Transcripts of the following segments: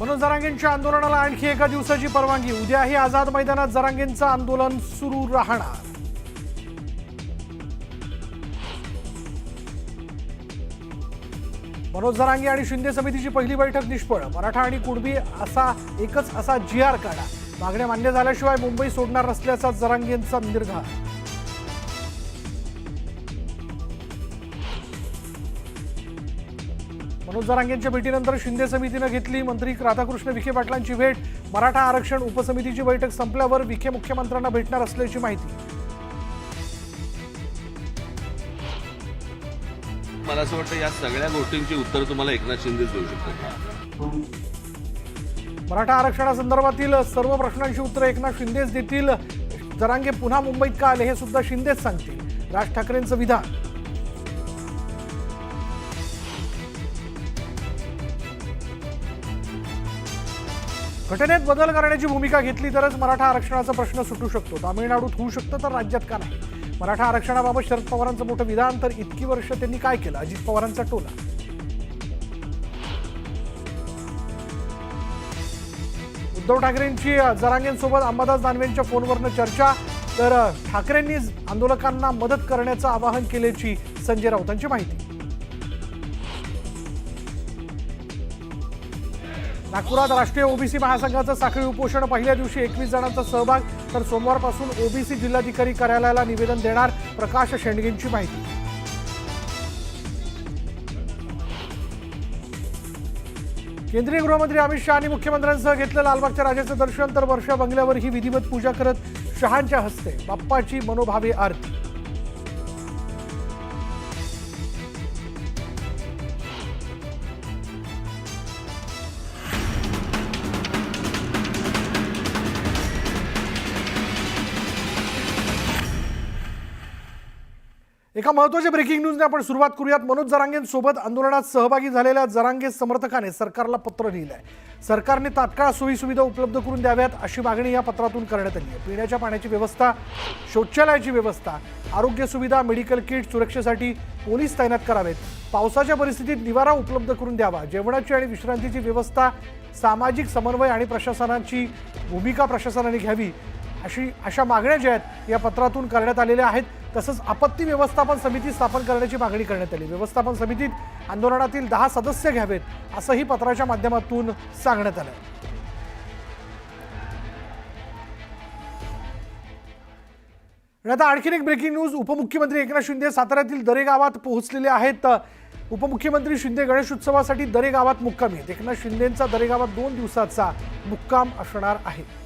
मनोज जरांगेंच्या आंदोलनाला आणखी एका दिवसाची परवानगी। उद्याही आझाद मैदानात जरांगेंचं आंदोलन सुरू राहणार। मनोज जरांगे आणि शिंदे समितीची पहिली बैठक निष्फळ। मराठा आणि कुणबी एकच असा जी.आर. काढा। मागण्या मान्य झाल्याशिवाय मुंबई सोडणार नसल्याचा जरांगेंचा निर्धार। मनोज जरांगेंच्या भेटीनंतर शिंदे समितीने घेतली मंत्री राधाकृष्ण विखे पाटलांची भेट। मराठा आरक्षण उपसमितीची बैठक संपल्यावर विखे मुख्यमंत्र्यांना भेटणार असल्याची माहिती। मला असं वाटतं या सगळ्या गोष्टींची उत्तर तुम्हाला एकनाथ शिंदेच देऊ शकतात। मराठा आरक्षणासंदर्भातील सर्व प्रश्नांची उत्तरे एकनाथ शिंदेच देतील। जरांगे पुन्हा मुंबईत का आले हे सुद्धा शिंदेच सांगतील। राज ठाकरेंचं विधान। घटनेत बदल करण्याची भूमिका घेतली तरच मराठा आरक्षणाचा प्रश्न सुटू शकतो। तामिळनाडूत होऊ शकतं तर राज्यात का नाही? मराठा आरक्षणाबाबत शरद पवारांचं मोठं विधान। तर इतकी वर्ष त्यांनी काय केलं? अजित पवारांचा टोला। उद्धव ठाकरेंची जरांगेंसोबत अंबादास दानवेंच्या फोनवरनं चर्चा। तर ठाकरेंनी आंदोलकांना मदत करण्याचं आवाहन केल्याची संजय राऊतांची माहिती। नागपुरात राष्ट्रीय ओबीसी महासंघाचं साखळी उपोषण। पहिल्या दिवशी 21 जणांचा सहभाग। तर सोमवारपासून ओबीसी जिल्हाधिकारी कार्यालयाला निवेदन देणार। प्रकाश शेंडगेंची माहिती। केंद्रीय गृहमंत्री अमित शहानी मुख्यमंत्र्यांसह घेतलं लालबागच्या राजाचं दर्शन। तर वर्षा बंगल्यावर ही विधिवत पूजा करत शहांच्या हस्ते बाप्पाची मनोभावे आरती। एका महत्त्वाच्या ब्रेकिंग न्यूजने आपण सुरुवात करूयात। मनोज जरांगेंसोबत आंदोलनात सहभागी झालेल्या जरांगे समर्थकाने सरकारला पत्र लिहिलं आहे। सरकारने तात्काळ सोयीसुविधा उपलब्ध करून द्याव्यात अशी मागणी या पत्रातून करण्यात आली आहे। पिण्याच्या पाण्याची व्यवस्था, शौचालयाची व्यवस्था, आरोग्य सुविधा, मेडिकल किट, सुरक्षेसाठी पोलीस तैनात करावेत। पावसाच्या परिस्थितीत निवारा उपलब्ध करून द्यावा। जेवणाची आणि विश्रांतीची व्यवस्था, सामाजिक समन्वय आणि प्रशासनाची भूमिका प्रशासनाने घ्यावी अशा मागण्या ज्या आहेत या पत्रातून करण्यात आलेल्या आहेत। तसंच आपत्ती व्यवस्थापन समिती स्थापन करण्याची मागणी करण्यात आली। व्यवस्थापन समितीत आंदोलनातील 10 सदस्य घ्यावेत असंही पत्राच्या माध्यमातून सांगण्यात आलं। आणि आता आणखीन एक ब्रेकिंग न्यूज। उपमुख्यमंत्री एकनाथ शिंदे साताऱ्यातील दरे गावात पोहोचलेले आहेत। उपमुख्यमंत्री शिंदे गणेश उत्सवासाठी दरे गावात मुक्कामी आहेत। एकनाथ शिंदेंचा दरे गावात 2 दिवसाचा मुक्काम असणार आहे।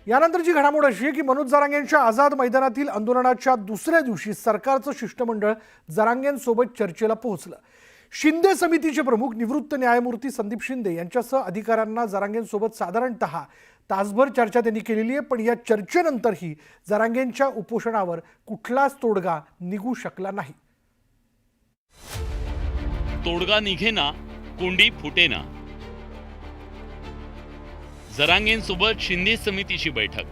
यानंतरची घडामोड अशी आहे की मनोज जरांगेंच्या आझाद मैदानातील आंदोलनाच्या दुसऱ्या दिवशी सरकारचं शिष्टमंडळ जरांगेंसोबत चर्चेला पोहोचलं। शिंदे समितीचे प्रमुख निवृत्त न्यायमूर्ती संदीप शिंदे यांच्यासह अधिकाऱ्यांना जरांगेंसोबत साधारणतः तासभर चर्चा त्यांनी केलेली आहे। पण या चर्चेनंतरही जरांगेंच्या उपोषणावर कुठलाच तोडगा निघू शकला नाही। तोडगा निघेना, कोंडी फुटेना। जरांगेंसोबत शिंदे समितीची बैठक।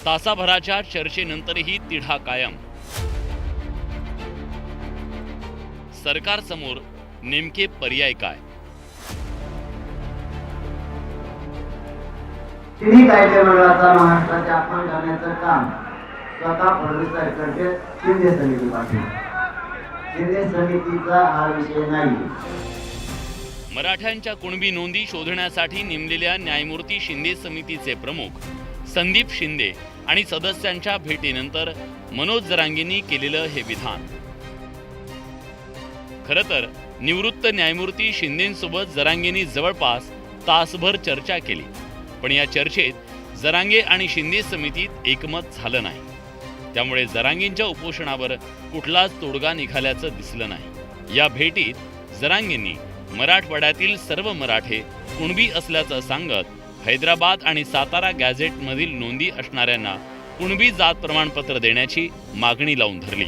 तासाभराच्या चर्चेनंतरही तिढा कायम। सरकारसमोर नेमके पर्याय काय? तिन्ही कायदे मंडळाचा महाराष्ट्राचे अपमान करण्याचं काम स्वतः फडणवीस सरकारचे शिंदे समिती पाठवली। शिंदे समितीचा हा विषय नाही। मराठ्यांच्या कुणबी नोंदी शोधण्यासाठी नेमलेल्या न्यायमूर्ती शिंदे समितीचे प्रमुख संदीप शिंदे आणि सदस्यांच्या भेटीनंतर मनोज जरांगेंनी केलेलं हे विधान। खरं तर निवृत्त न्यायमूर्ती शिंदेंसोबत जरांगेंनी जवळपास तासभर चर्चा केली। पण या चर्चेत जरांगे आणि शिंदे समितीत एकमत झालं नाही। त्यामुळे जरांगेंच्या उपोषणावर कुठलाच तोडगा निघाल्याचं दिसलं नाही। या भेटीत जरांगेंनी मराठवाड्यातील सर्व मराठे कुणबी असल्याचं सांगत हैदराबाद आणि सातारा गॅझेटमधील नोंदी असणाऱ्यांना कुणबी जात प्रमाणपत्र देण्याची मागणी लावून धरली।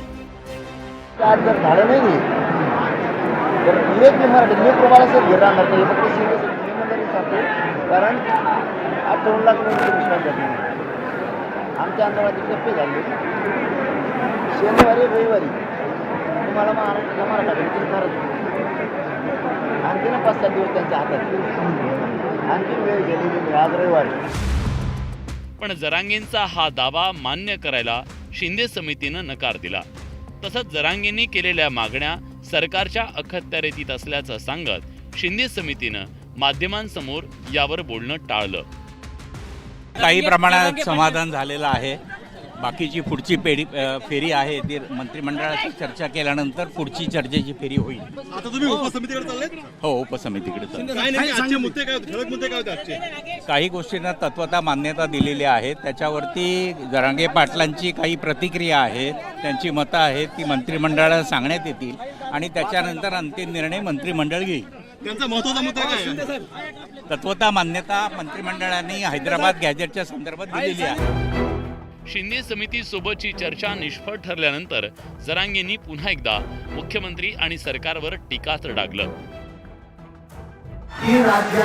कारण 8-2 लाख लोक विश्वास करतात। आमच्या आंदोलनाचे टप्पे झाले। शनिवारी रविवारी तुम्हाला मराठा भेटतील करत आणखी 5-7 दिवस त्यांच्या हातात आणखी वेळ गेलेली आज रविवारी. पण जरांगेंचा हा दावा मान्य करायला शिंदे समितीनं नकार दिला. तसंच जरांगेंनी केलेल्या मागण्या सरकारच्या अखत्यारीत असल्याचं सांगत शिंदे समितीनं माध्यमांसमोर यावर बोलणं टाळलं. काही प्रमाणात समाधान झालेलं आहे. बाकीची पुढची फेरी आहे ती मंत्रिमंडळाची चर्चा केल्यानंतर पुढची चर्चेची फेरी होईल. आता तुम्ही उपसमितीकडे चाललेत? हो, उपसमितीकडे चालू. काय नेमके आजचे मुद्दे काय होते? ठळक मुद्दे काय होते आजचे? काही गोष्टींना तत्वता मान्यता दिलेली आहे. त्याच्यावरती जरांगे पाटलांची काही प्रतिक्रिया आहे, त्यांची मतं आहेत, ती मंत्रिमंडळाला सांगण्यात येतील आणि त्याच्यानंतर अंतिम निर्णय मंत्रिमंडळ घेईल. त्यांचा महत्त्वाचा मुद्दा काय आहे? तत्वता मान्यता मंत्रिमंडळाने हैदराबाद गॅजेटच्या संदर्भात दिलेली आहे. शिंदे समितीसोबतची चर्चा निष्फळ ठरल्यानंतर जरांगेंनी पुन्हा एकदा मुख्यमंत्री आणि सरकारवर टीकास्त्र डागलं. ही राज्य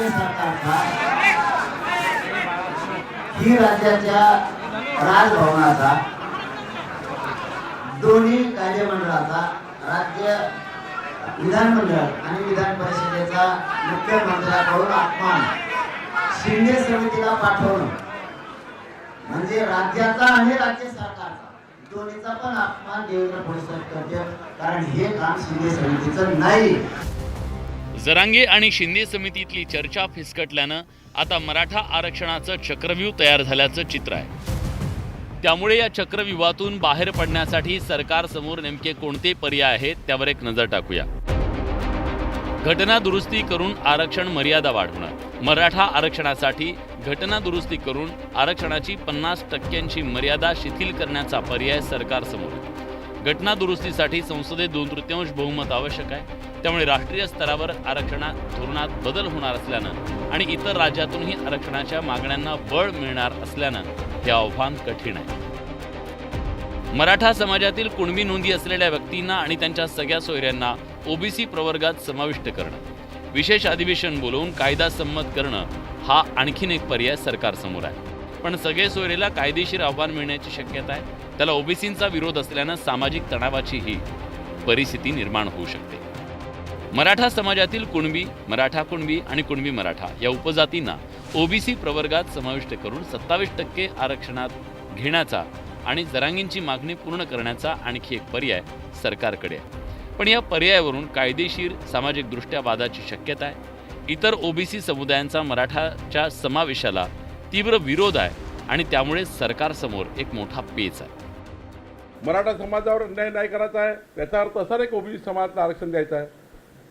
सरकारचा ही राज्याच्या राजभवनाचा दोन्ही कार्यमंडळाचा राज्य विधानमंडळ आणि विधान परिषदेचा मुख्यमंत्र्याकडून अपमान शिंदे समितीला पाठवणं म्हणजे राज्याचा आणि राज्य सरकारचा दोन्हीचा पण अपमान देवेंद्र फडणवीस करते. कारण हे काम शिंदे समितीचं नाही. जरांगे आणि शिंदे समितीतली चर्चा फिसकटल्यानं आता मराठा आरक्षणाचं चक्रव्यूह तयार झाल्याचं चित्र आहे. त्यामुळे या चक्रव्यूहातून बाहेर पडण्यासाठी सरकारसमोर नेमके कोणते पर्याय आहेत त्यावर एक नजर टाकूया. घटना दुरुस्ती करून आरक्षण मर्यादा वाढवणं. मराठा आरक्षणासाठी घटना दुरुस्ती करून आरक्षणाची 50% मर्यादा शिथिल करण्याचा पर्याय सरकारसमोर. घटना दुरुस्तीसाठी संसदेत 2/3 बहुमत आवश्यक आहे. त्यामुळे राष्ट्रीय स्तरावर आरक्षणात धोरणात बदल होणार असल्यानं आणि इतर राज्यातूनही आरक्षणाच्या मागण्यांना बळ मिळणार असल्यानं हे आव्हान कठीण आहे. मराठा समाजातील कुणबी नोंदी असलेल्या व्यक्तींना आणि त्यांच्या सगळ्या सोयऱ्यांना ओबीसी प्रवर्गात समाविष्ट करणं, विशेष अधिवेशन बोलवून कायदा संमत करणं हा आणखीन एक पर्याय सरकारसमोर आहे. पण सगळे सोयरेला कायदेशीर आव्हान मिळण्याची शक्यता आहे. त्याला ओबीसींचा विरोध असल्यानं सामाजिक तणावाचीही परिस्थिती निर्माण होऊ शकते. मराठा समाजातील कुणबी, मराठा कुणबी आणि कुणबी मराठा या उपजातींना ओबीसी प्रवर्गात समाविष्ट करून 27% आरक्षणात घेण्याचा आणि जरांगेंची मागणी पूर्ण करण्याचा आणखी एक पर्याय सरकारकडे आहे. पण या पर्यायावरून कायदेशीर सामाजिकदृष्ट्या वादाची शक्यता आहे. इतर ओबीसी समुदायांचा मराठाच्या समावेशाला तीव्र विरोध आहे आणि त्यामुळे सरकारसमोर एक मोठा पेच आहे. मराठा समाजावर अन्याय नाही करायचा आहे, त्याचा अर्थ असा नाही की ओबीसी समाजाला आरक्षण द्यायचं आहे.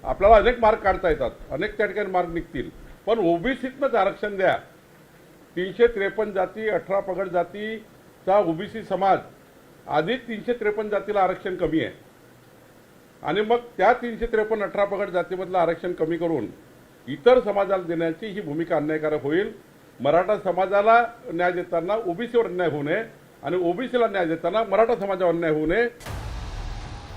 आपल्याला अनेक मार्ग काढता येतात, अनेक त्या ठिकाणी मार्ग निघतील, पण ओबीसीतनंच आरक्षण द्या. 353 जाती, 18 पगड जातीचा ओबीसी समाज आधीच 353 जातीला आरक्षण कमी आहे आणि मग त्या 353 18 पगड जातीमधलं आरक्षण कमी करून इतर समाजाला देण्याची ही भूमिका अन्यायकारक होईल. मराठा समाजाला न्याय देताना ओबीसीवर अन्याय होऊ नये आणि ओबीसीला न्याय देताना मराठा समाजावर अन्याय होऊ नये.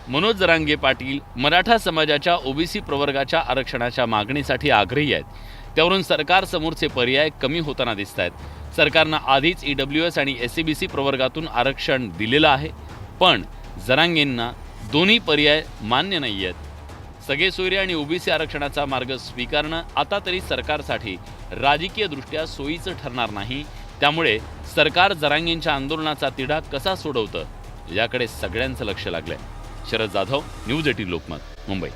मनोज जरांगे पाटील मराठा समाजाच्या ओबीसी प्रवर्गाच्या आरक्षणाच्या मागणीसाठी आग्रही आहेत. त्यावरून सरकारसमोरचे पर्याय कमी होताना दिसत आहेत. सरकारनं आधीच EWS आणि SCBC प्रवर्गातून आरक्षण दिलेलं आहे, पण जरांगेंना दोन्ही पर्याय मान्य नाही आहेत. सगळे सोयरे आणि ओबीसी आरक्षणाचा मार्ग स्वीकारणं आता तरी सरकारसाठी राजकीयदृष्ट्या सोयीचं ठरणार नाही. त्यामुळे सरकार जरांगेंच्या आंदोलनाचा तिढा कसा सोडवतं याकडे सगळ्यांचं लक्ष लागलंय. शरद जाधव, न्यूज 18 लोकमत, मुंबई.